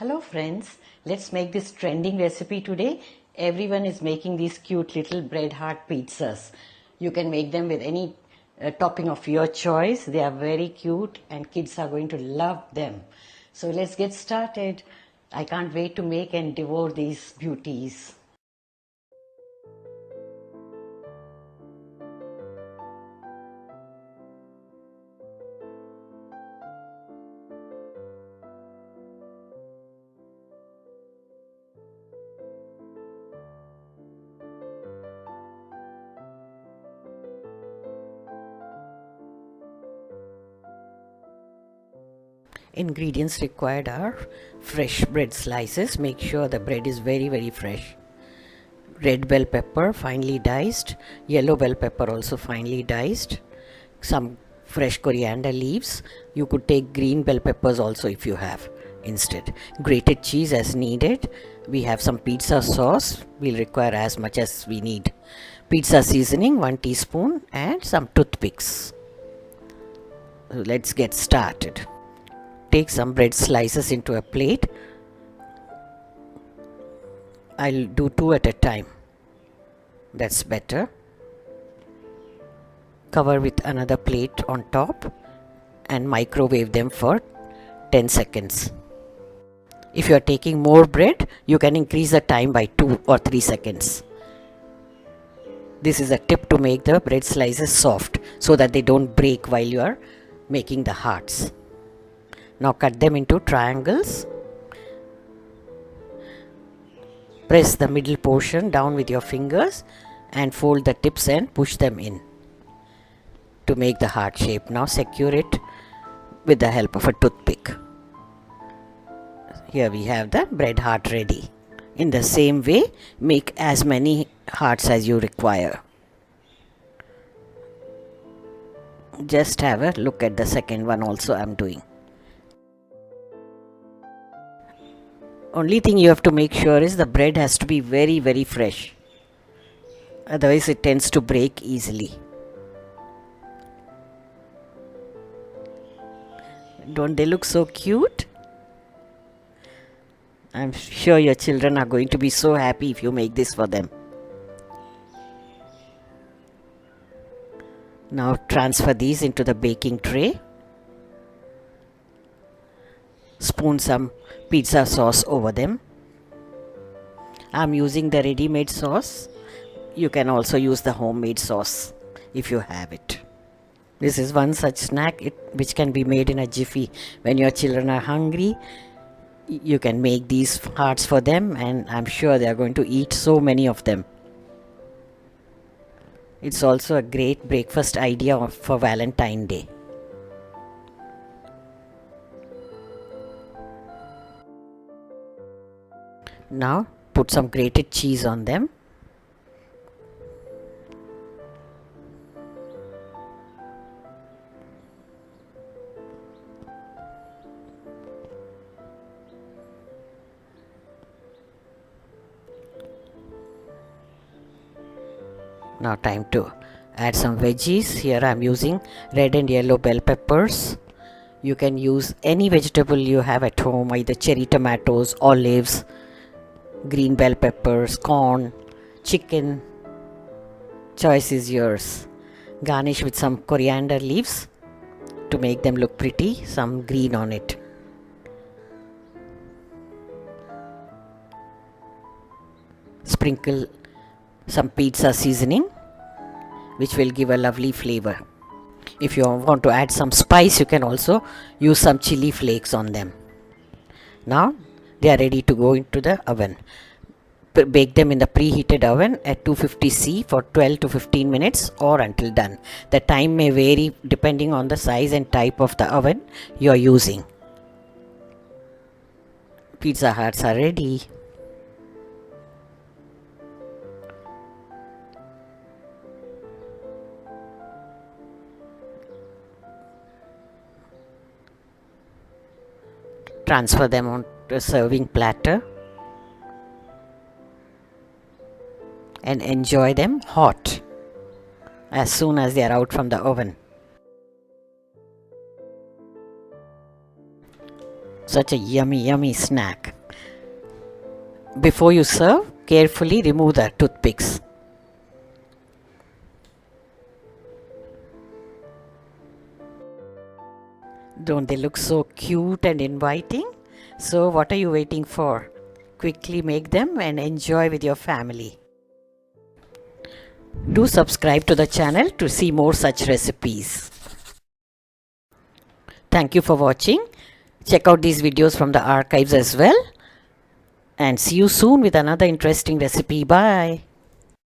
Hello friends, let's make this trending recipe today. Everyone is making these cute little bread heart pizzas. You can make them with any topping of your choice. They are very cute and kids are going to love them. So let's get started. I can't wait to make and devour these beauties. Ingredients required are fresh bread slices. Make sure the bread is very fresh. Red bell pepper finely diced, yellow bell pepper also finely diced, some fresh coriander leaves. You could take green bell peppers also if you have instead. Grated cheese as needed. We have some pizza sauce. We'll require as much as we need. Pizza seasoning 1 teaspoon and some toothpicks. Let's get started. Take some bread slices into a plate. I'll do 2 at a time. That's better. Cover with another plate on top and microwave them for 10 seconds. If you are taking more bread, you can increase the time by 2 or 3 seconds. This is a tip to make the bread slices soft so that they don't break while you are making the hearts. Now cut them into triangles. Press the middle portion down with your fingers and fold the tips and push them in to make the heart shape. Now secure it with the help of a toothpick. Here we have the bread heart ready. In the same way, make as many hearts as you require. Just have a look at the second one also I'm doing. Only thing you have to make sure is the bread has to be very fresh. Otherwise it tends to break easily. Don't they look so cute? I'm sure your children are going to be so happy if you make this for them. Now transfer these into the baking tray. Spoon some pizza sauce over them. I'm using the ready-made sauce. You can also use the homemade sauce if you have it. This is one such snack which can be made in a jiffy. When your children are hungry, you can make these hearts for them and I'm sure they are going to eat so many of them. It's also a great breakfast idea for Valentine Day. Now put some grated cheese on them. Now time to add some veggies. Here I am using red and yellow bell peppers. You can use any vegetable you have at home, either cherry tomatoes, olives, green bell peppers, corn, chicken. Choice is yours. Garnish with some coriander leaves to make them look pretty, some green on it. Sprinkle some pizza seasoning which will give a lovely flavor. If you want to add some spice, you can also use some chili flakes on them. Now they are ready to go into the oven. Bake them in the preheated oven at 250°C for 12 to 15 minutes or until done. The time may vary depending on the size and type of the oven you are using. Pizza hearts are ready. Transfer them onto a serving platter and enjoy them hot as soon as they are out from the oven. Such a yummy snack. Before you serve, carefully remove the toothpicks. Don't they look so cute and inviting? So what are you waiting for? Quickly make them and enjoy with your family. Do subscribe to the channel to see more such recipes. Thank you for watching. Check out these videos from the archives as well. And see you soon with another interesting recipe. Bye.